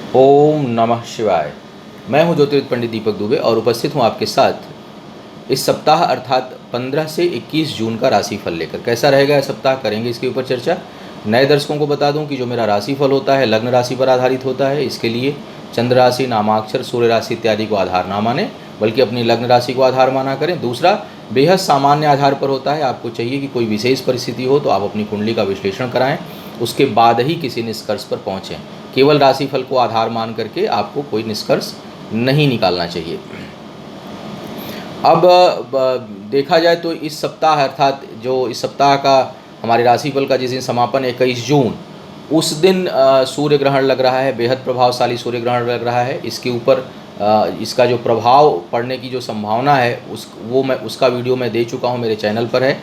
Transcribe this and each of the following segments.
ओम नमः शिवाय। मैं हूं ज्योतिर्विद पंडित दीपक दुबे और उपस्थित हूं आपके साथ इस सप्ताह अर्थात 15 से 21 जून का राशिफल लेकर। कैसा रहेगा यह सप्ताह, करेंगे इसके ऊपर चर्चा। नए दर्शकों को बता दूं कि जो मेरा राशिफल होता है लग्न राशि पर आधारित होता है। इसके लिए चंद्र राशि, नामाक्षर, सूर्य राशि इत्यादि को आधार ना माने, बल्कि अपनी लग्न राशि को आधार माना करें। दूसरा, बेहद सामान्य आधार पर होता है। आपको चाहिए कि कोई विशेष परिस्थिति हो तो आप अपनी कुंडली का विश्लेषण कराएं, उसके बाद ही किसी निष्कर्ष पर पहुँचें। केवल राशिफल को आधार मान करके आपको कोई निष्कर्ष नहीं निकालना चाहिए। अब देखा जाए तो इस सप्ताह अर्थात जो इस सप्ताह का हमारे राशिफल का जिस दिन समापन 21 जून, उस दिन सूर्य ग्रहण लग रहा है। बेहद प्रभावशाली सूर्य ग्रहण लग रहा है। इसके ऊपर इसका जो प्रभाव पड़ने की जो संभावना है उसका वीडियो मैं दे चुका हूँ, मेरे चैनल पर है।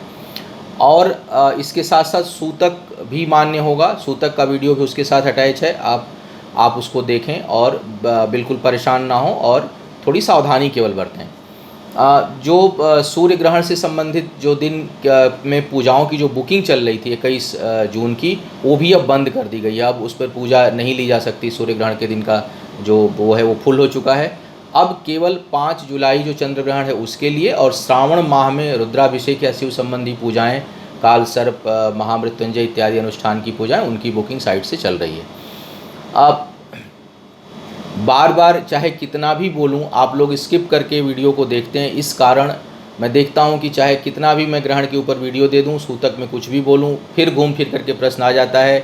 और इसके साथ साथ सूतक भी मान्य होगा। सूतक का वीडियो भी उसके साथ अटैच है। आप उसको देखें और बिल्कुल परेशान ना हो और थोड़ी सावधानी केवल बरतें। जो सूर्य ग्रहण से संबंधित जो दिन में पूजाओं की जो बुकिंग चल रही थी 21 जून की, वो भी अब बंद कर दी गई है। अब उस पर पूजा नहीं ली जा सकती। सूर्य ग्रहण के दिन का जो वो है वो फुल हो चुका है। अब केवल 5 जुलाई जो चंद्र ग्रहण है उसके लिए, और श्रावण माह में रुद्राभिषेक या शिव संबंधी पूजाएं, काल सर्प, महामृत्युंजय इत्यादि अनुष्ठान की पूजाएं, उनकी बुकिंग साइट से चल रही है। अब बार बार चाहे कितना भी बोलूं, आप लोग स्किप करके वीडियो को देखते हैं। इस कारण मैं देखता हूं कि चाहे कितना भी मैं ग्रहण के ऊपर वीडियो दे दूं, सूतक में कुछ भी बोलूं, फिर घूम फिर करके प्रश्न आ जाता है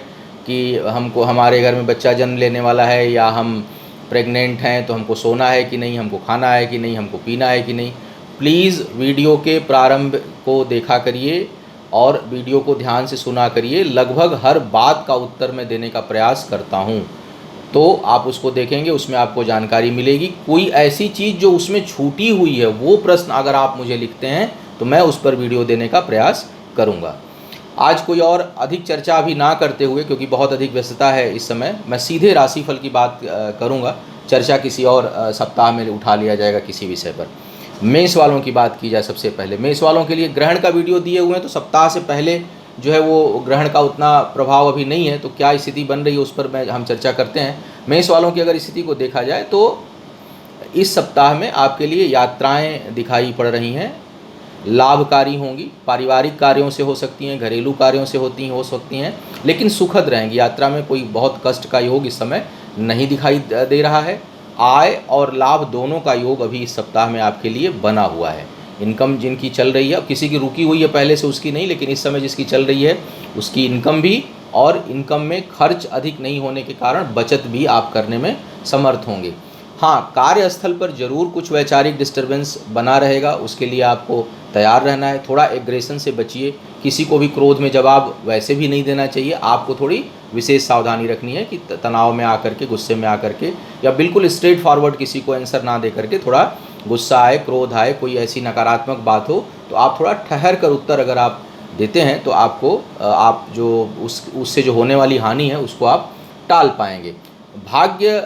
कि हमको हमारे घर में बच्चा जन्म लेने वाला है, या हम प्रेग्नेंट हैं तो हमको सोना है कि नहीं, हमको खाना है कि नहीं, हमको पीना है कि नहीं। प्लीज़ वीडियो के प्रारंभ को देखा करिए और वीडियो को ध्यान से सुना करिए। लगभग हर बात का उत्तर मैं देने का प्रयास करता हूँ, तो आप उसको देखेंगे, उसमें आपको जानकारी मिलेगी। कोई ऐसी चीज़ जो उसमें छूटी हुई है, वो प्रश्न अगर आप मुझे लिखते हैं तो मैं उस पर वीडियो देने का प्रयास करूँगा। आज कोई और अधिक चर्चा अभी ना करते हुए, क्योंकि बहुत अधिक व्यस्तता है इस समय, मैं सीधे राशिफल की बात करूँगा। चर्चा किसी और सप्ताह में उठा लिया जाएगा किसी विषय पर। मेष वालों की बात की जाए सबसे पहले। मेष वालों के लिए ग्रहण का वीडियो दिए हुए हैं, तो सप्ताह से पहले जो है वो ग्रहण का उतना प्रभाव अभी नहीं है, तो क्या स्थिति बन रही है उस पर हम चर्चा करते हैं। मेष वालों की अगर स्थिति को देखा जाए तो इस सप्ताह में आपके लिए यात्राएं दिखाई पड़ रही हैं, लाभकारी होंगी। पारिवारिक कार्यों से हो सकती हैं, घरेलू कार्यों से हो सकती हैं, लेकिन सुखद रहेंगी। यात्रा में कोई बहुत कष्ट का योग इस समय नहीं दिखाई दे रहा है। आय और लाभ दोनों का योग अभी इस सप्ताह में आपके लिए बना हुआ है। इनकम जिनकी चल रही है, अब किसी की रुकी हुई है पहले से उसकी नहीं, लेकिन इस समय जिसकी चल रही है उसकी इनकम भी, और इनकम में खर्च अधिक नहीं होने के कारण बचत भी आप करने में समर्थ होंगे। हाँ, कार्यस्थल पर जरूर कुछ वैचारिक डिस्टर्बेंस बना रहेगा, उसके लिए आपको तैयार रहना है। थोड़ा एग्रेशन से बचिए। किसी को भी क्रोध में जवाब वैसे भी नहीं देना चाहिए। आपको थोड़ी विशेष सावधानी रखनी है कि तनाव में आकर के, गुस्से में आकर के, या बिल्कुल स्ट्रेट फॉरवर्ड किसी को आंसर ना दे करके, थोड़ा गुस्सा आए, क्रोध आए, कोई ऐसी नकारात्मक बात हो तो आप थोड़ा ठहर कर उत्तर अगर आप देते हैं तो आपको आप जो उससे जो होने वाली हानि है उसको आप टाल पाएंगे। भाग्य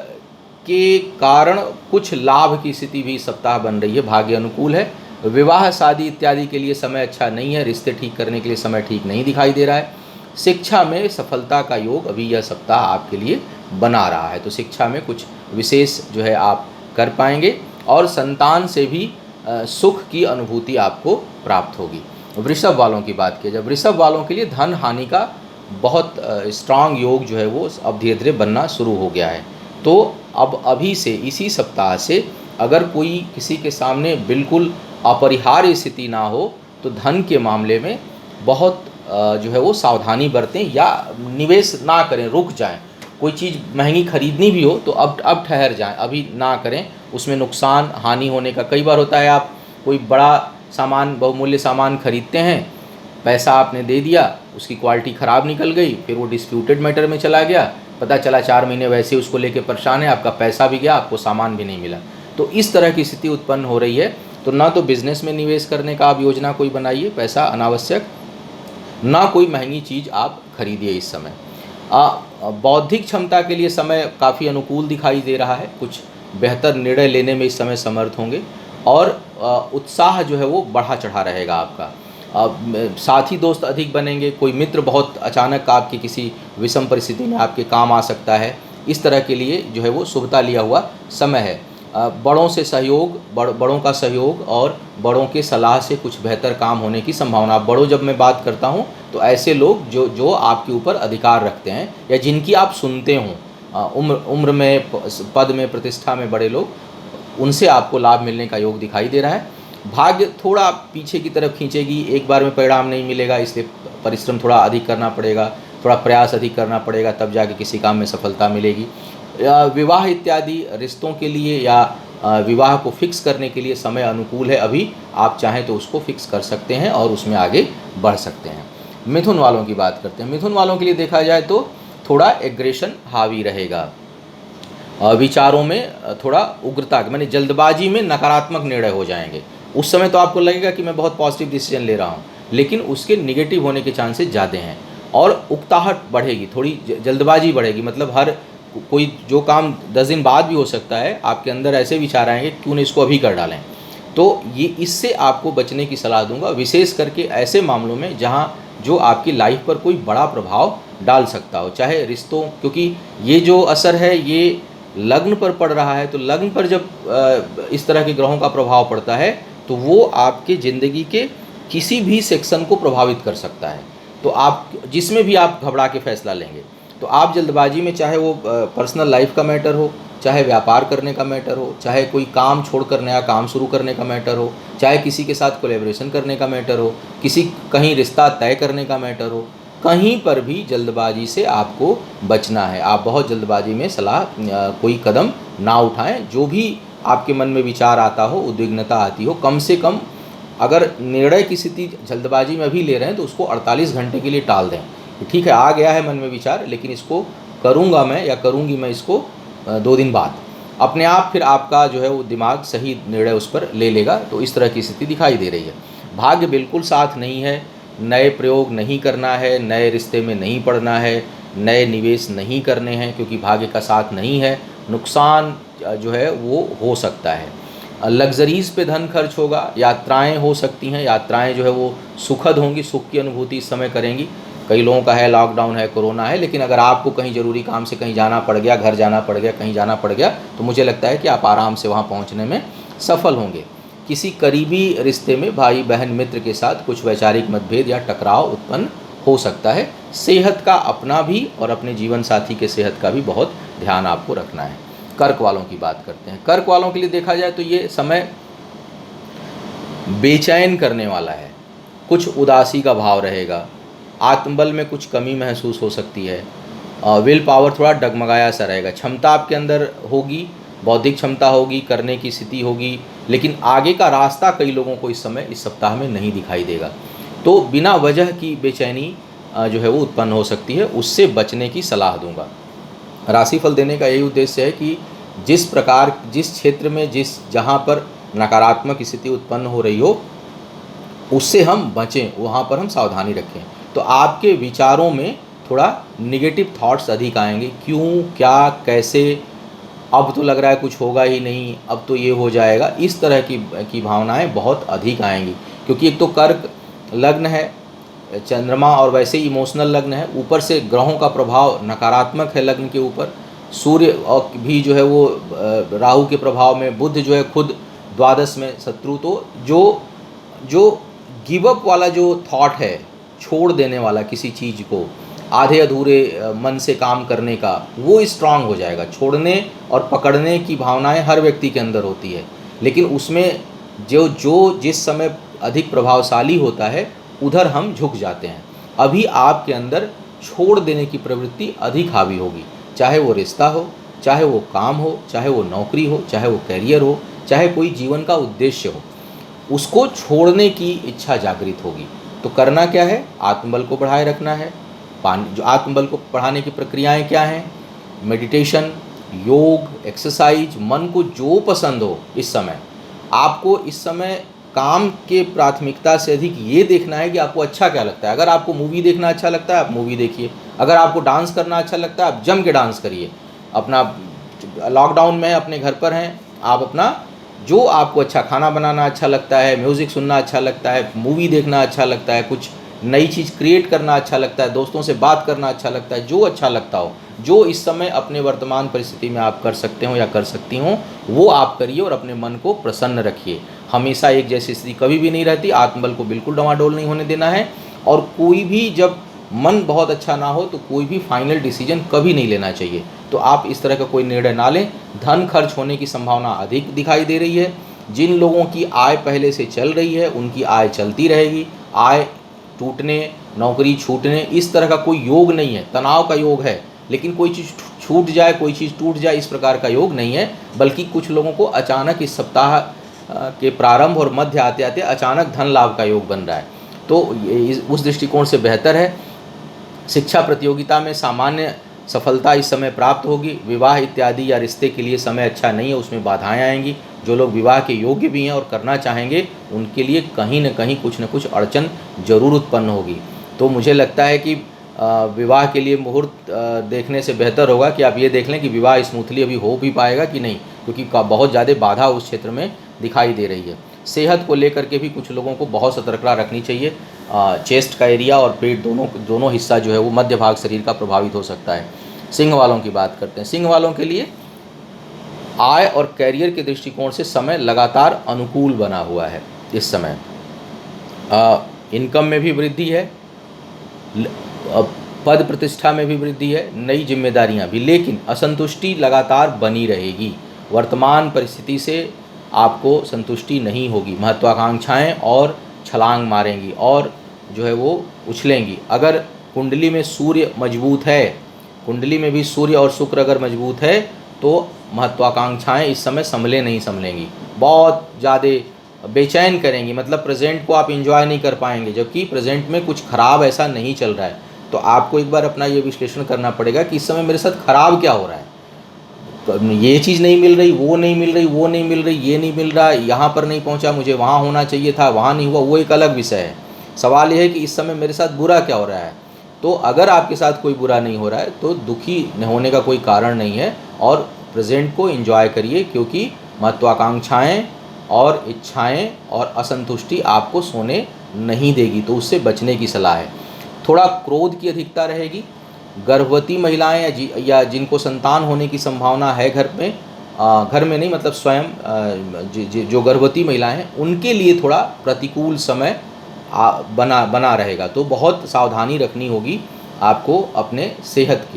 के कारण कुछ लाभ की स्थिति भी सप्ताह बन रही है। भाग्य अनुकूल है। विवाह, शादी इत्यादि के लिए समय अच्छा नहीं है। रिश्ते ठीक करने के लिए समय ठीक नहीं दिखाई दे रहा है। शिक्षा में सफलता का योग अभी यह सप्ताह आपके लिए बना रहा है, तो शिक्षा में कुछ विशेष जो है आप कर पाएंगे, और संतान से भी सुख की अनुभूति आपको प्राप्त होगी। वृषभ वालों की बात की, जब वृषभ वालों के लिए धन हानि का बहुत स्ट्रांग योग जो है वो अब धीरे धीरे बनना शुरू हो गया है। तो अब अभी से, इसी सप्ताह से, अगर कोई किसी के सामने बिल्कुल अपरिहार्य स्थिति ना हो तो धन के मामले में बहुत जो है वो सावधानी बरतें, या निवेश ना करें, रुक जाएं। कोई चीज़ महंगी खरीदनी भी हो तो अब ठहर जाएं, अभी ना करें। उसमें नुकसान, हानि होने का कई बार होता है। आप कोई बड़ा सामान, बहुमूल्य सामान खरीदते हैं, पैसा आपने दे दिया, उसकी क्वालिटी ख़राब निकल गई, फिर वो डिस्प्यूटेड मैटर में चला गया, पता चला 4 महीने वैसे उसको लेके परेशान है, आपका पैसा भी गया, आपको सामान भी नहीं मिला। तो इस तरह की स्थिति उत्पन्न हो रही है। तो ना तो बिज़नेस में निवेश करने का आप योजना कोई बनाइए, पैसा अनावश्यक, ना कोई महंगी चीज़ आप खरीदिए इस समय। बौद्धिक क्षमता के लिए समय काफ़ी अनुकूल दिखाई दे रहा है। कुछ बेहतर निर्णय लेने में इस समय समर्थ होंगे, और उत्साह जो है वो बढ़ा चढ़ा रहेगा आपका। साथी दोस्त अधिक बनेंगे। कोई मित्र बहुत अचानक आपकी किसी विषम परिस्थिति में आपके काम आ सकता है। इस तरह के लिए जो है वो शुभता लिया हुआ समय है। बड़ों से सहयोग, बड़ों का सहयोग और बड़ों के सलाह से कुछ बेहतर काम होने की संभावना। बड़ों जब मैं बात करता हूँ तो ऐसे लोग जो आपके ऊपर अधिकार रखते हैं या जिनकी आप सुनते हों, उम्र में, पद में, प्रतिष्ठा में बड़े लोग, उनसे आपको लाभ मिलने का योग दिखाई दे रहा है। भाग्य थोड़ा पीछे की तरफ खींचेगी, एक बार में परिणाम नहीं मिलेगा, इसलिए परिश्रम थोड़ा अधिक करना पड़ेगा, थोड़ा प्रयास अधिक करना पड़ेगा, तब जाके किसी काम में सफलता मिलेगी। विवाह इत्यादि रिश्तों के लिए या विवाह को फिक्स करने के लिए समय अनुकूल है। अभी आप चाहें तो उसको फिक्स कर सकते हैं और उसमें आगे बढ़ सकते हैं। मिथुन वालों की बात करते हैं। मिथुन वालों के लिए देखा जाए तो थोड़ा एग्रेशन हावी रहेगा, विचारों में थोड़ा उग्रता, माने जल्दबाजी में नकारात्मक निर्णय हो जाएंगे। उस समय तो आपको लगेगा कि मैं बहुत पॉजिटिव डिसीजन ले रहा हूँ, लेकिन उसके निगेटिव होने के चांसेस ज़्यादा हैं और उकताहट बढ़ेगी, थोड़ी जल्दबाजी बढ़ेगी। मतलब हर कोई जो काम 10 दिन बाद भी हो सकता है, आपके अंदर ऐसे विचार आएंगे क्यों नहीं इसको अभी कर डालें। तो ये इससे आपको बचने की सलाह दूंगा, विशेष करके ऐसे मामलों में जहाँ जो आपकी लाइफ पर कोई बड़ा प्रभाव डाल सकता हो, चाहे रिश्तों, क्योंकि ये जो असर है ये लग्न पर पड़ रहा है। तो लग्न पर जब इस तरह के ग्रहों का प्रभाव पड़ता है तो वो आपके ज़िंदगी के किसी भी सेक्शन को प्रभावित कर सकता है। तो आप जिसमें भी आप घबरा के फैसला लेंगे, तो आप जल्दबाजी में, चाहे वो पर्सनल लाइफ का मैटर हो, चाहे व्यापार करने का मैटर हो, चाहे कोई काम छोड़कर नया काम शुरू करने का मैटर हो, चाहे किसी के साथ कोलैबोरेशन करने का मैटर हो, कहीं रिश्ता तय करने का मैटर हो, कहीं पर भी जल्दबाजी से आपको बचना है। आप बहुत जल्दबाजी में कोई कदम ना उठाएं। जो भी आपके मन में विचार आता हो, उद्विग्नता आती हो, कम से कम अगर निर्णय की स्थिति जल्दबाजी में भी ले रहे हैं तो उसको 48 घंटे के लिए टाल दें। ठीक है, आ गया है मन में विचार, लेकिन इसको करूँगा मैं या करूँगी मैं इसको 2 दिन बाद, अपने आप फिर आपका जो है वो दिमाग सही निर्णय उस पर ले लेगा। तो इस तरह की स्थिति दिखाई दे रही है। भाग्य बिल्कुल साथ नहीं है, नए प्रयोग नहीं करना है, नए रिश्ते में नहीं पड़ना है, नए निवेश नहीं करने हैं, क्योंकि भाग्य का साथ नहीं है। नुकसान जो है वो हो सकता है। लग्जरीज़ पे धन खर्च होगा, यात्राएं हो सकती हैं, यात्राएं जो है वो सुखद होंगी, सुख की अनुभूति इस समय करेंगी। कई लोगों का है लॉकडाउन है, कोरोना है, लेकिन अगर आपको कहीं ज़रूरी काम से कहीं जाना पड़ गया, घर जाना पड़ गया, कहीं जाना पड़ गया, तो मुझे लगता है कि आप आराम से वहाँ पहुँचने में सफल होंगे। किसी करीबी रिश्ते में भाई बहन मित्र के साथ कुछ वैचारिक मतभेद या टकराव उत्पन्न हो सकता है। सेहत का अपना भी और अपने जीवन साथी के सेहत का भी बहुत ध्यान आपको रखना है। कर्क वालों की बात करते हैं। कर्क वालों के लिए देखा जाए तो ये समय बेचैन करने वाला है, कुछ उदासी का भाव रहेगा, आत्मबल में कुछ कमी महसूस हो सकती है, विल पावर थोड़ा डगमगाया सा रहेगा। क्षमता आपके अंदर होगी, बौद्धिक क्षमता होगी, करने की स्थिति होगी, लेकिन आगे का रास्ता कई लोगों को इस समय, इस सप्ताह में नहीं दिखाई देगा। तो बिना वजह की बेचैनी जो है वो उत्पन्न हो सकती है, उससे बचने की सलाह दूंगा। राशिफल देने का यही उद्देश्य है कि जिस प्रकार, जिस क्षेत्र में, जहाँ पर नकारात्मक स्थिति उत्पन्न हो रही हो उससे हम बचें, वहाँ पर हम सावधानी रखें। तो आपके विचारों में थोड़ा निगेटिव थॉट्स अधिक आएंगे, क्यों, क्या, कैसे, अब तो लग रहा है कुछ होगा ही नहीं, अब तो ये हो जाएगा, इस तरह की भावनाएं बहुत अधिक आएंगी। क्योंकि एक तो कर्क लग्न है, चंद्रमा, और वैसे ही इमोशनल लग्न है, ऊपर से ग्रहों का प्रभाव नकारात्मक है लग्न के ऊपर। सूर्य और भी जो है वो राहु के प्रभाव में, बुध जो है खुद द्वादश में शत्रु। तो जो गिव अप वाला जो थॉट है, छोड़ देने वाला किसी चीज़ को, आधे अधूरे मन से काम करने का, वो स्ट्रांग हो जाएगा। छोड़ने और पकड़ने की भावनाएं हर व्यक्ति के अंदर होती है, लेकिन उसमें जो जिस समय अधिक प्रभावशाली होता है उधर हम झुक जाते हैं। अभी आपके अंदर छोड़ देने की प्रवृत्ति अधिक हावी होगी, चाहे वो रिश्ता हो, चाहे वो काम हो, चाहे वो नौकरी हो, चाहे वो कैरियर हो, चाहे कोई जीवन का उद्देश्य हो, उसको छोड़ने की इच्छा जागृत होगी। तो करना क्या है, आत्मबल को बढ़ाए रखना है। जो आत्मबल को बढ़ाने की प्रक्रियाएं क्या हैं, मेडिटेशन, योग, एक्सरसाइज, मन को जो पसंद हो। इस समय आपको, इस समय काम के प्राथमिकता से अधिक ये देखना है कि आपको अच्छा क्या लगता है। अगर आपको मूवी देखना अच्छा लगता है, आप मूवी देखिए। अगर आपको डांस करना अच्छा लगता है, आप जम के डांस करिए। अपना लॉकडाउन में अपने घर पर हैं, आप अपना जो आपको अच्छा, खाना बनाना अच्छा लगता है, म्यूज़िक सुनना अच्छा लगता है, मूवी देखना अच्छा लगता है, कुछ नई चीज़ क्रिएट करना अच्छा लगता है, दोस्तों से बात करना अच्छा लगता है, जो अच्छा लगता हो, जो इस समय अपने वर्तमान परिस्थिति में आप कर सकते हो या कर सकती हो, वो आप करिए और अपने मन को प्रसन्न रखिए। हमेशा एक जैसी स्थिति कभी भी नहीं रहती, आत्मबल को बिल्कुल डमाडोल नहीं होने देना है। और कोई भी जब मन बहुत अच्छा ना हो तो कोई भी फाइनल डिसीजन कभी नहीं लेना चाहिए। तो आप इस तरह का कोई निर्णय ना लें। धन खर्च होने की संभावना अधिक दिखाई दे रही है। जिन लोगों की आय पहले से चल रही है उनकी आय चलती रहेगी। आय टूटने, नौकरी छूटने, इस तरह का कोई योग नहीं है। तनाव का योग है, लेकिन कोई चीज़ छूट जाए, कोई चीज़ टूट जाए, इस प्रकार का योग नहीं है। बल्कि कुछ लोगों को अचानक इस सप्ताह के प्रारंभ और मध्य आते आते अचानक धन लाभ का योग बन रहा है। तो उस दृष्टिकोण से बेहतर है। शिक्षा प्रतियोगिता में सामान्य सफलता इस समय प्राप्त होगी। विवाह इत्यादि या रिश्ते के लिए समय अच्छा नहीं है, उसमें बाधाएं आएंगी। जो लोग विवाह के योग्य भी हैं और करना चाहेंगे, उनके लिए कहीं न कहीं कुछ न कुछ अड़चन जरूर उत्पन्न होगी। तो मुझे लगता है कि विवाह के लिए मुहूर्त देखने से बेहतर होगा कि आप ये देख लें कि विवाह स्मूथली अभी हो भी पाएगा कि नहीं, क्योंकि बहुत ज़्यादा बाधा उस क्षेत्र में दिखाई दे रही है। सेहत को लेकर के भी कुछ लोगों को बहुत सतर्कता रखनी चाहिए। चेस्ट का एरिया और पेट दोनों हिस्सा जो है वो मध्य भाग शरीर का प्रभावित हो सकता है। सिंह वालों की बात करते हैं। सिंह वालों के लिए आय और कैरियर के दृष्टिकोण से समय लगातार अनुकूल बना हुआ है। इस समय इनकम में भी वृद्धि है, पद प्रतिष्ठा में भी वृद्धि है, नई जिम्मेदारियां भी, लेकिन असंतुष्टि लगातार बनी रहेगी। वर्तमान परिस्थिति से आपको संतुष्टि नहीं होगी। महत्वाकांक्षाएं और छलांग मारेंगी और जो है वो उछलेंगी। अगर कुंडली में सूर्य मजबूत है, कुंडली में भी सूर्य और शुक्र अगर मजबूत है, तो महत्वाकांक्षाएं इस समय संभलेंगी, बहुत ज़्यादा बेचैन करेंगी। मतलब प्रेजेंट को आप एंजॉय नहीं कर पाएंगे, जबकि प्रेजेंट में कुछ खराब ऐसा नहीं चल रहा है। तो आपको एक बार अपना ये विश्लेषण करना पड़ेगा कि इस समय मेरे साथ खराब क्या हो रहा है। तो ये चीज़ नहीं मिल रही, वो नहीं मिल रही, वो नहीं मिल रही, ये नहीं मिल रहा, यहाँ पर नहीं पहुँचा, मुझे वहाँ होना चाहिए था, वहाँ नहीं हुआ, वो एक अलग विषय है। सवाल ये है कि इस समय मेरे साथ बुरा क्या हो रहा है। तो अगर आपके साथ कोई बुरा नहीं हो रहा है तो दुखी होने का कोई कारण नहीं है, और प्रेजेंट को एंजॉय करिए, क्योंकि महत्वाकांक्षाएं और इच्छाएं और असंतुष्टि आपको सोने नहीं देगी। तो उससे बचने की सलाह है। थोड़ा क्रोध की अधिकता रहेगी। गर्भवती महिलाएं या जिनको संतान होने की संभावना है घर में नहीं, मतलब स्वयं जो गर्भवती महिलाएं हैं, उनके लिए थोड़ा प्रतिकूल समय बना रहेगा। तो बहुत सावधानी रखनी होगी आपको अपने सेहत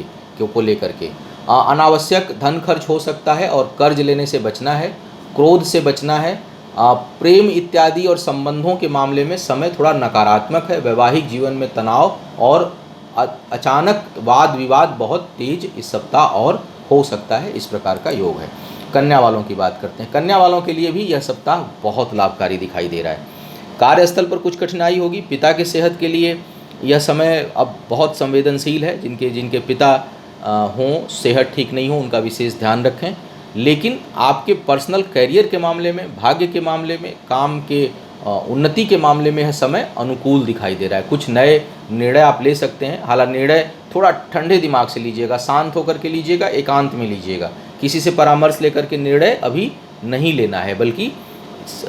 को लेकर के। अनावश्यक धन खर्च हो सकता है और कर्ज लेने से बचना है, क्रोध से बचना है। प्रेम इत्यादि और संबंधों के मामले में समय थोड़ा नकारात्मक है। वैवाहिक जीवन में तनाव और अचानक वाद विवाद बहुत तेज इस सप्ताह और हो सकता है। इस प्रकार का योग है। कन्या वालों की बात करते हैं। कन्या वालों के लिए भी यह सप्ताह बहुत लाभकारी दिखाई दे रहा है। कार्यस्थल पर कुछ कठिनाई होगी। पिता के सेहत के लिए यह समय अब बहुत संवेदनशील है। जिनके पिता हों, सेहत ठीक नहीं हो, उनका विशेष ध्यान रखें। लेकिन आपके पर्सनल कैरियर के मामले में, भाग्य के मामले में, काम के उन्नति के मामले में यह समय अनुकूल दिखाई दे रहा है। कुछ नए निर्णय आप ले सकते हैं। हालांकि निर्णय थोड़ा ठंडे दिमाग से लीजिएगा, शांत होकर के लीजिएगा, एकांत में लीजिएगा। किसी से परामर्श लेकर के निर्णय अभी नहीं लेना है, बल्कि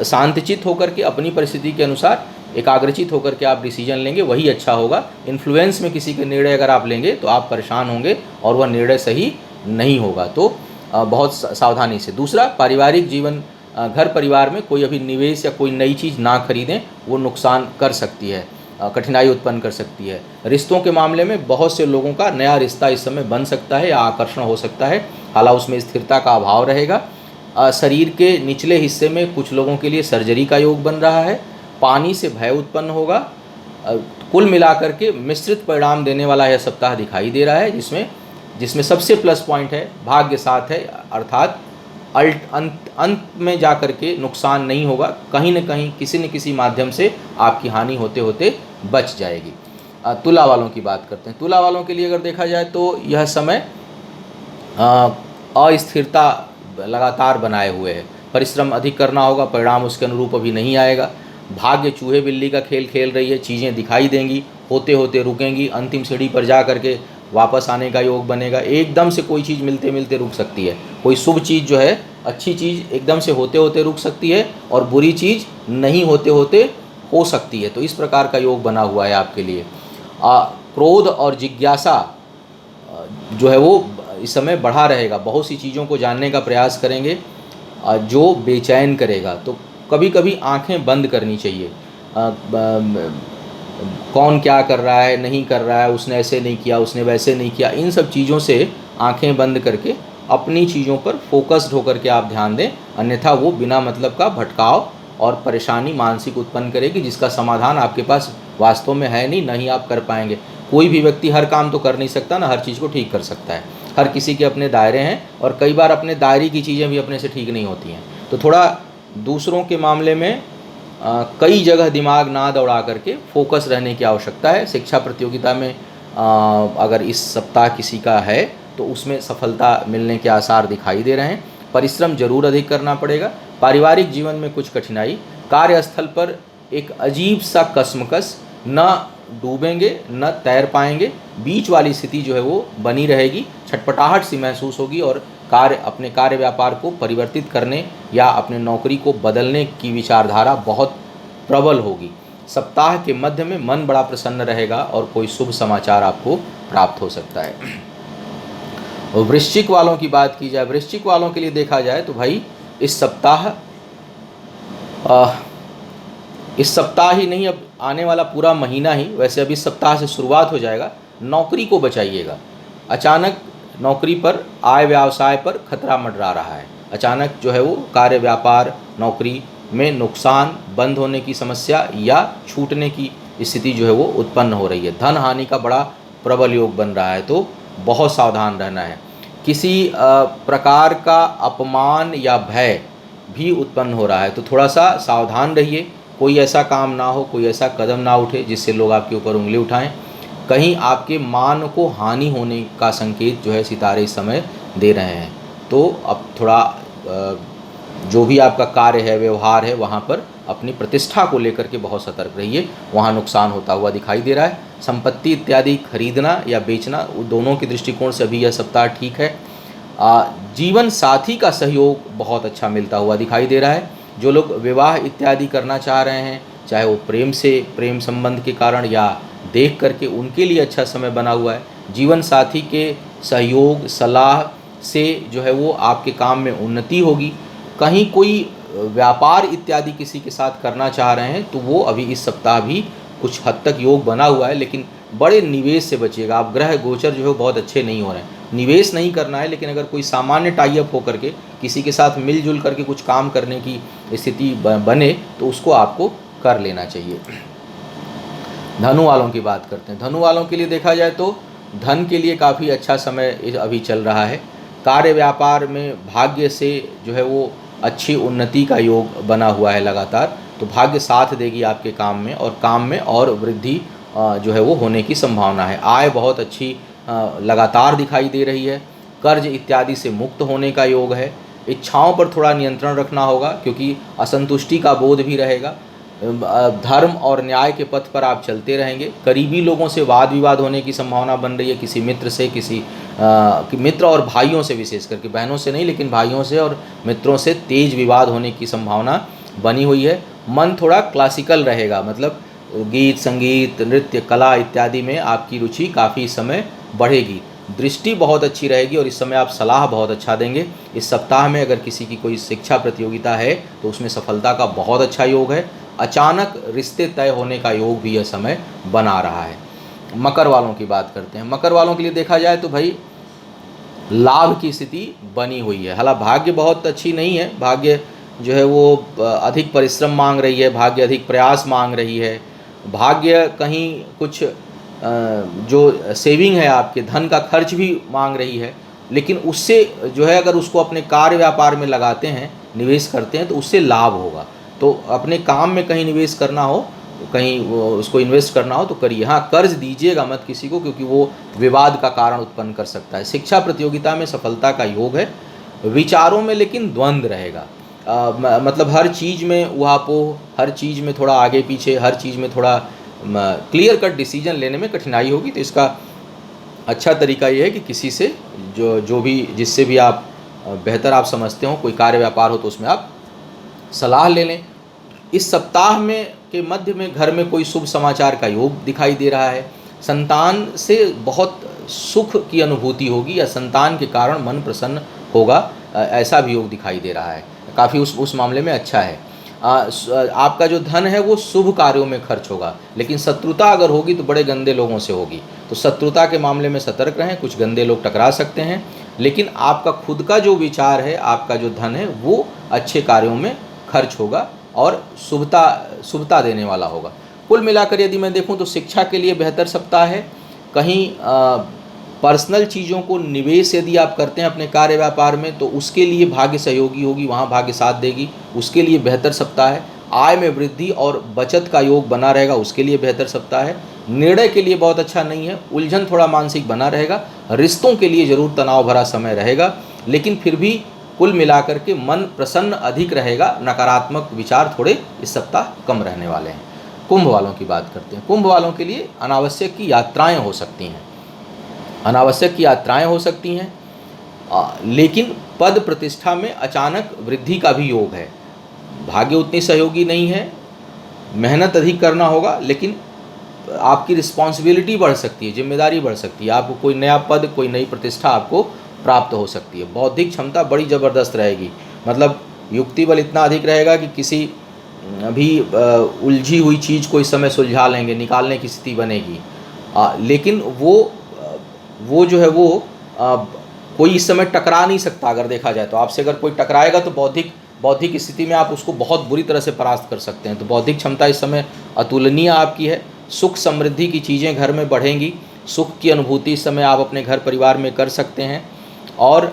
शांतचित होकर के अपनी परिस्थिति के अनुसार एकाग्रचित होकर के आप डिसीजन लेंगे, वही अच्छा होगा। इन्फ्लुएंस में किसी के निर्णय अगर आप लेंगे तो आप परेशान होंगे और वह निर्णय सही नहीं होगा। तो बहुत सावधानी से। दूसरा, पारिवारिक जीवन, घर परिवार में कोई अभी निवेश या कोई नई चीज़ ना खरीदें, वो नुकसान कर सकती है, कठिनाई उत्पन्न कर सकती है। रिश्तों के मामले में बहुत से लोगों का नया रिश्ता इस समय बन सकता है या आकर्षण हो सकता है, हालांकि उसमें स्थिरता का अभाव रहेगा। शरीर के निचले हिस्से में कुछ लोगों के लिए सर्जरी का योग बन रहा है। पानी से भय उत्पन्न होगा। कुल मिलाकर के मिश्रित परिणाम देने वाला यह सप्ताह दिखाई दे रहा है, जिसमें सबसे प्लस पॉइंट है भाग्य साथ है, अर्थात अंत में जाकर के नुकसान नहीं होगा। कहीं न कहीं किसी न किसी माध्यम से आपकी हानि होते होते बच जाएगी। तुला वालों की बात करते हैं। तुला वालों के लिए अगर देखा जाए तो यह समय अस्थिरता लगातार बनाए हुए है। परिश्रम अधिक करना होगा, परिणाम उसके अनुरूप अभी नहीं आएगा। भाग्य चूहे बिल्ली का खेल खेल रही है। चीज़ें दिखाई देंगी, होते होते रुकेंगी, अंतिम सीढ़ी पर जा करके वापस आने का योग बनेगा। एकदम से कोई चीज़ मिलते मिलते रुक सकती है। कोई शुभ चीज़ जो है, अच्छी चीज़ एकदम से होते होते रुक सकती है, और बुरी चीज़ नहीं होते होते हो सकती है। तो इस प्रकार का योग बना हुआ है आपके लिए। क्रोध और जिज्ञासा जो है वो इस समय बढ़ा रहेगा। बहुत सी चीज़ों को जानने का प्रयास करेंगे जो बेचैन करेगा। तो कभी कभी आंखें बंद करनी चाहिए। कौन क्या कर रहा है, नहीं कर रहा है, उसने ऐसे नहीं किया, उसने वैसे नहीं किया, इन सब चीज़ों से आंखें बंद करके अपनी चीज़ों पर फोकस्ड होकर के आप ध्यान दें। अन्यथा वो बिना मतलब का भटकाव और परेशानी मानसिक उत्पन्न करेगी, जिसका समाधान आपके पास वास्तव में है नहीं, नहीं आप कर पाएंगे। कोई भी व्यक्ति हर काम तो कर नहीं सकता ना, हर चीज़ को ठीक कर सकता है। हर किसी के अपने दायरे हैं और कई बार अपने दायरे की चीज़ें भी अपने से ठीक नहीं होती हैं। तो थोड़ा दूसरों के मामले में कई जगह दिमाग ना दौड़ा करके फोकस रहने की आवश्यकता है। शिक्षा प्रतियोगिता में अगर इस सप्ताह किसी का है तो उसमें सफलता मिलने के आसार दिखाई दे रहे हैं। परिश्रम जरूर अधिक करना पड़ेगा। पारिवारिक जीवन में कुछ कठिनाई, कार्यस्थल पर एक अजीब सा कसमकस, न डूबेंगे न तैर पाएंगे, बीच वाली स्थिति जो है वो बनी रहेगी। छटपटाहट सी महसूस होगी और अपने कार्य व्यापार को परिवर्तित करने या अपने नौकरी को बदलने की विचारधारा बहुत प्रबल होगी। सप्ताह के मध्य में मन बड़ा प्रसन्न रहेगा और कोई शुभ समाचार आपको प्राप्त हो सकता है। वृश्चिक वालों की बात की जाए, वृश्चिक वालों के लिए देखा जाए तो भाई इस सप्ताह ही नहीं, अब आने वाला पूरा महीना ही, वैसे अब इस सप्ताह से शुरुआत हो जाएगा। नौकरी को बचाइएगा। अचानक नौकरी पर, आय व्यवसाय पर खतरा मंडरा रहा है। अचानक जो है वो कार्य व्यापार नौकरी में नुकसान, बंद होने की समस्या या छूटने की स्थिति जो है वो उत्पन्न हो रही है। धन हानि का बड़ा प्रबल योग बन रहा है, तो बहुत सावधान रहना है। किसी प्रकार का अपमान या भय भी उत्पन्न हो रहा है, तो थोड़ा सा सावधान रहिए। कोई ऐसा काम ना हो, कोई ऐसा कदम ना उठे जिससे लोग आपके ऊपर उंगली उठाएं। कहीं आपके मान को हानि होने का संकेत जो है सितारे इस समय दे रहे हैं। तो अब थोड़ा जो भी आपका कार्य है, व्यवहार है, वहाँ पर अपनी प्रतिष्ठा को लेकर के बहुत सतर्क रहिए, वहाँ नुकसान होता हुआ दिखाई दे रहा है। संपत्ति इत्यादि खरीदना या बेचना, दोनों के दृष्टिकोण से अभी यह सप्ताह ठीक है। जीवन साथी का सहयोग बहुत अच्छा मिलता हुआ दिखाई दे रहा है। जो लोग विवाह इत्यादि करना चाह रहे हैं, चाहे वो प्रेम संबंध के कारण या देख करके, उनके लिए अच्छा समय बना हुआ है। जीवन साथी के सहयोग, सलाह से जो है वो आपके काम में उन्नति होगी। कहीं कोई व्यापार इत्यादि किसी के साथ करना चाह रहे हैं तो वो अभी इस सप्ताह भी कुछ हद तक योग बना हुआ है, लेकिन बड़े निवेश से बचिएगा आप। ग्रह गोचर जो है बहुत अच्छे नहीं हो रहे हैं। निवेश नहीं करना है, लेकिन अगर कोई सामान्य टाई अप होकर के किसी के साथ मिलजुल करके कुछ काम करने की स्थिति बने तो उसको आपको कर लेना चाहिए। धनु वालों की बात करते हैं। धनु वालों के लिए देखा जाए तो धन के लिए काफ़ी अच्छा समय अभी चल रहा है। कार्य व्यापार में भाग्य से जो है वो अच्छी उन्नति का योग बना हुआ है लगातार, तो भाग्य साथ देगी आपके काम में, और काम में और वृद्धि जो है वो होने की संभावना है। आय बहुत अच्छी लगातार दिखाई दे रही है। कर्ज इत्यादि से मुक्त होने का योग है। इच्छाओं पर थोड़ा नियंत्रण रखना होगा क्योंकि असंतुष्टि का बोध भी रहेगा। धर्म और न्याय के पथ पर आप चलते रहेंगे। करीबी लोगों से वाद विवाद होने की संभावना बन रही है। किसी मित्र से, किसी मित्र और भाइयों से, विशेष करके बहनों से नहीं लेकिन भाइयों से और मित्रों से तेज विवाद होने की संभावना बनी हुई है। मन थोड़ा क्लासिकल रहेगा, मतलब गीत संगीत, नृत्य, कला इत्यादि में आपकी रुचि काफ़ी समय बढ़ेगी। दृष्टि बहुत अच्छी रहेगी और इस समय आप सलाह बहुत अच्छा देंगे। इस सप्ताह में अगर किसी की कोई शिक्षा प्रतियोगिता है तो उसमें सफलता का बहुत अच्छा योग है। अचानक रिश्ते तय होने का योग भी यह समय बना रहा है। मकर वालों की बात करते हैं। मकर वालों के लिए देखा जाए तो भाई लाभ की स्थिति बनी हुई है। हालांकि भाग्य बहुत अच्छी नहीं है। भाग्य जो है वो अधिक परिश्रम मांग रही है, भाग्य अधिक प्रयास मांग रही है। भाग्य कहीं कुछ जो सेविंग है आपके, धन का खर्च भी मांग रही है, लेकिन उससे जो है अगर उसको अपने कार्य व्यापार में लगाते हैं, निवेश करते हैं तो उससे लाभ होगा। तो अपने काम में कहीं निवेश करना हो, कहीं उसको इन्वेस्ट करना हो तो करिए। हाँ, कर्ज दीजिएगा मत किसी को, क्योंकि वो विवाद का कारण उत्पन्न कर सकता है। शिक्षा प्रतियोगिता में सफलता का योग है। विचारों में लेकिन द्वंद्व रहेगा। मतलब हर चीज़ में उहापोह, हर चीज़ में थोड़ा आगे पीछे, हर चीज़ में थोड़ा क्लियर कट डिसीजन लेने में कठिनाई होगी। तो इसका अच्छा तरीका ये है कि किसी से जो भी, जिससे भी आप बेहतर आप समझते हो, कोई कार्य व्यापार हो तो उसमें आप सलाह ले लें। इस सप्ताह में के मध्य में घर में कोई शुभ समाचार का योग दिखाई दे रहा है। संतान से बहुत सुख की अनुभूति होगी या संतान के कारण मन प्रसन्न होगा, ऐसा भी योग दिखाई दे रहा है। काफ़ी उस मामले में अच्छा है। आपका जो धन है वो शुभ कार्यों में खर्च होगा, लेकिन शत्रुता अगर होगी तो बड़े गंदे लोगों से होगी। तो शत्रुता के मामले में सतर्क रहें, कुछ गंदे लोग टकरा सकते हैं, लेकिन आपका खुद का जो विचार है, आपका जो धन है वो अच्छे कार्यों में खर्च होगा और शुभता देने वाला होगा। कुल मिलाकर यदि मैं देखूं तो शिक्षा के लिए बेहतर सप्ताह है। कहीं पर्सनल चीज़ों को निवेश यदि आप करते हैं अपने कार्य व्यापार में तो उसके लिए भाग्य सहयोगी होगी, वहाँ भाग्य साथ देगी, उसके लिए बेहतर सप्ताह है। आय में वृद्धि और बचत का योग बना रहेगा, उसके लिए बेहतर सप्ताह है। निर्णय के लिए बहुत अच्छा नहीं है, उलझन थोड़ा मानसिक बना रहेगा। रिश्तों के लिए जरूर तनाव भरा समय रहेगा, लेकिन फिर भी कुल मिलाकर के मन प्रसन्न अधिक रहेगा। नकारात्मक विचार थोड़े इस सप्ताह कम रहने वाले हैं। कुंभ वालों की बात करते हैं। कुंभ वालों के लिए अनावश्यक की यात्राएं हो सकती हैं, अनावश्यक की यात्राएं हो सकती हैं, लेकिन पद प्रतिष्ठा में अचानक वृद्धि का भी योग है। भाग्य उतनी सहयोगी नहीं है, मेहनत अधिक करना होगा, लेकिन आपकी रिस्पॉन्सिबिलिटी बढ़ सकती है, जिम्मेदारी बढ़ सकती है। आपको कोई नया पद, कोई नई प्रतिष्ठा आपको प्राप्त हो सकती है। बौद्धिक क्षमता बड़ी ज़बरदस्त रहेगी, मतलब युक्ति बल इतना अधिक रहेगा कि किसी भी उलझी हुई चीज़ को इस समय सुलझा लेंगे, निकालने की स्थिति बनेगी। लेकिन वो जो है वो कोई इस समय टकरा नहीं सकता। अगर देखा जाए तो आपसे अगर कोई टकराएगा तो बौद्धिक स्थिति में आप उसको बहुत बुरी तरह से परास्त कर सकते हैं। तो बौद्धिक क्षमता इस समय अतुलनीय आपकी है। सुख समृद्धि की चीज़ें घर में बढ़ेंगी, सुख की अनुभूति इस समय आप अपने घर परिवार में कर सकते हैं। और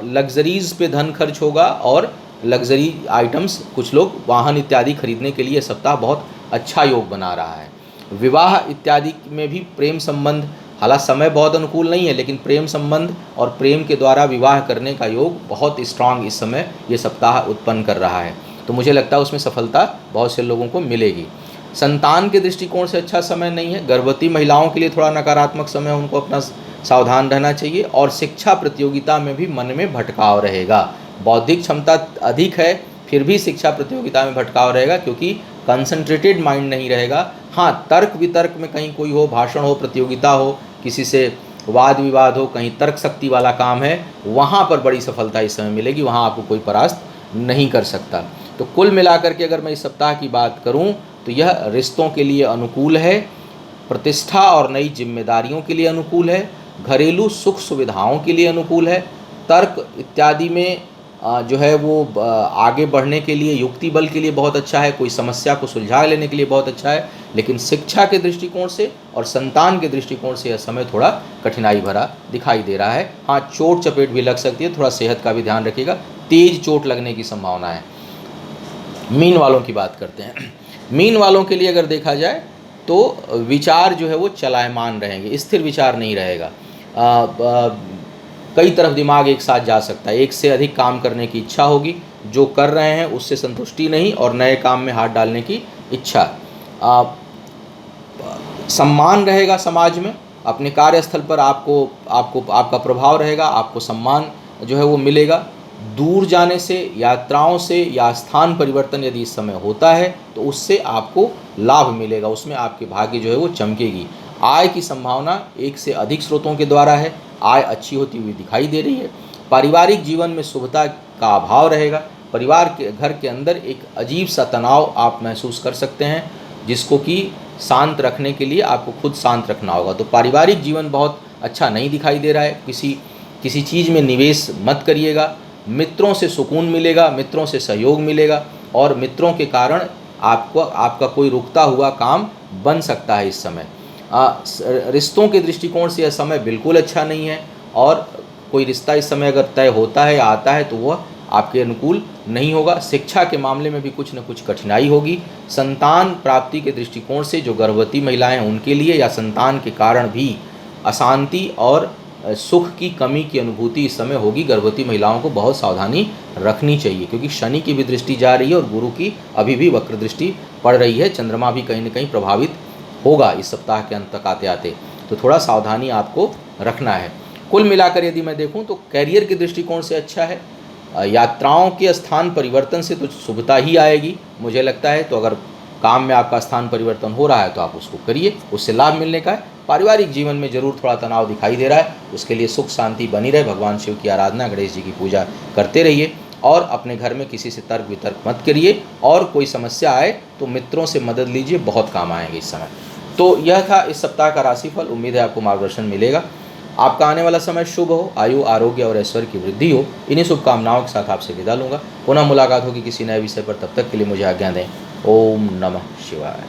लग्जरीज़ पे धन खर्च होगा और लग्जरी आइटम्स, कुछ लोग वाहन इत्यादि खरीदने के लिए सप्ताह बहुत अच्छा योग बना रहा है। विवाह इत्यादि में भी प्रेम संबंध, हालांकि समय बहुत अनुकूल नहीं है, लेकिन प्रेम संबंध और प्रेम के द्वारा विवाह करने का योग बहुत स्ट्रांग इस समय ये सप्ताह उत्पन्न कर रहा है। तो मुझे लगता है उसमें सफलता बहुत से लोगों को मिलेगी। संतान के दृष्टिकोण से अच्छा समय नहीं है। गर्भवती महिलाओं के लिए थोड़ा नकारात्मक समय, उनको अपना सावधान रहना चाहिए। और शिक्षा प्रतियोगिता में भी मन में भटकाव रहेगा। बौद्धिक क्षमता अधिक है, फिर भी शिक्षा प्रतियोगिता में भटकाव रहेगा, क्योंकि कंसंट्रेटेड माइंड नहीं रहेगा। हाँ, तर्क वितर्क में कहीं कोई हो, भाषण हो, प्रतियोगिता हो, किसी से वाद विवाद हो, कहीं तर्क शक्ति वाला काम है, वहाँ पर बड़ी सफलता इस समय मिलेगी, वहाँ आपको कोई परास्त नहीं कर सकता। तो कुल मिलाकर के अगर मैं इस सप्ताह की बात करूँ तो यह रिश्तों के लिए अनुकूल है, प्रतिष्ठा और नई जिम्मेदारियों के लिए अनुकूल है, घरेलू सुख सुविधाओं के लिए अनुकूल है, तर्क इत्यादि में जो है वो आगे बढ़ने के लिए, युक्ति बल के लिए बहुत अच्छा है, कोई समस्या को सुलझा लेने के लिए बहुत अच्छा है। लेकिन शिक्षा के दृष्टिकोण से और संतान के दृष्टिकोण से यह समय थोड़ा कठिनाई भरा दिखाई दे रहा है। हाँ, चोट चपेट भी लग सकती है, थोड़ा सेहत का भी ध्यान रखिएगा, तेज चोट लगने की संभावना है। मीन वालों की बात करते हैं। मीन वालों के लिए अगर देखा जाए तो विचार जो है वो चलायमान रहेंगे, स्थिर विचार नहीं रहेगा। कई तरफ दिमाग एक साथ जा सकता है, एक से अधिक काम करने की इच्छा होगी, जो कर रहे हैं उससे संतुष्टि नहीं और नए काम में हाथ डालने की इच्छा। सम्मान रहेगा समाज में, अपने कार्यस्थल पर आपका प्रभाव रहेगा, आपको सम्मान जो है वो मिलेगा। दूर जाने से, यात्राओं से या स्थान परिवर्तन यदि इस समय होता है तो उससे आपको लाभ मिलेगा, उसमें आपके भाग्य जो है वो चमकेगी। आय की संभावना एक से अधिक स्रोतों के द्वारा है, आय अच्छी होती हुई दिखाई दे रही है। पारिवारिक जीवन में शुभता का अभाव रहेगा। परिवार के घर के अंदर एक अजीब सा तनाव आप महसूस कर सकते हैं, जिसको कि शांत रखने के लिए आपको खुद शांत रखना होगा। तो पारिवारिक जीवन बहुत अच्छा नहीं दिखाई दे रहा है। किसी चीज़ में निवेश मत करिएगा। मित्रों से सुकून मिलेगा, मित्रों से सहयोग मिलेगा और मित्रों के कारण आपका कोई रुकता हुआ काम बन सकता है इस समय। रिश्तों के दृष्टिकोण से यह समय बिल्कुल अच्छा नहीं है और कोई रिश्ता इस समय अगर तय होता है या आता है तो वह आपके अनुकूल नहीं होगा। शिक्षा के मामले में भी कुछ न कुछ कठिनाई होगी। संतान प्राप्ति के दृष्टिकोण से जो गर्भवती महिलाएं हैं उनके लिए या संतान के कारण भी अशांति और सुख की कमी की अनुभूति इस समय होगी। गर्भवती महिलाओं को बहुत सावधानी रखनी चाहिए, क्योंकि शनि की भी दृष्टि जा रही है और गुरु की अभी भी वक्र दृष्टि पड़ रही है। चंद्रमा भी कहीं न कहीं प्रभावित होगा इस सप्ताह के अंत तक आते आते, तो थोड़ा सावधानी आपको रखना है। कुल मिलाकर यदि मैं देखूं तो कैरियर के दृष्टिकोण से अच्छा है। यात्राओं के स्थान परिवर्तन से तो शुभता ही आएगी मुझे लगता है। तो अगर काम में आपका स्थान परिवर्तन हो रहा है तो आप उसको करिए, उससे लाभ मिलने का है। पारिवारिक जीवन में जरूर थोड़ा तनाव दिखाई दे रहा है, उसके लिए सुख शांति बनी रहे, भगवान शिव की आराधना, गणेश जी की पूजा करते रहिए और अपने घर में किसी से तर्क वितर्क मत करिए। और कोई समस्या आए तो मित्रों से मदद लीजिए, बहुत काम आएंगे इस समय। तो यह था इस सप्ताह का राशिफल। उम्मीद है आपको मार्गदर्शन मिलेगा। आपका आने वाला समय शुभ हो, आयु आरोग्य और ऐश्वर्य की वृद्धि हो। इन्हीं शुभकामनाओं के साथ आपसे विदा लूँगा। पुनः मुलाकात होगी किसी नए विषय पर, तब तक के लिए मुझे आज्ञा दें। ओम नमः शिवाय।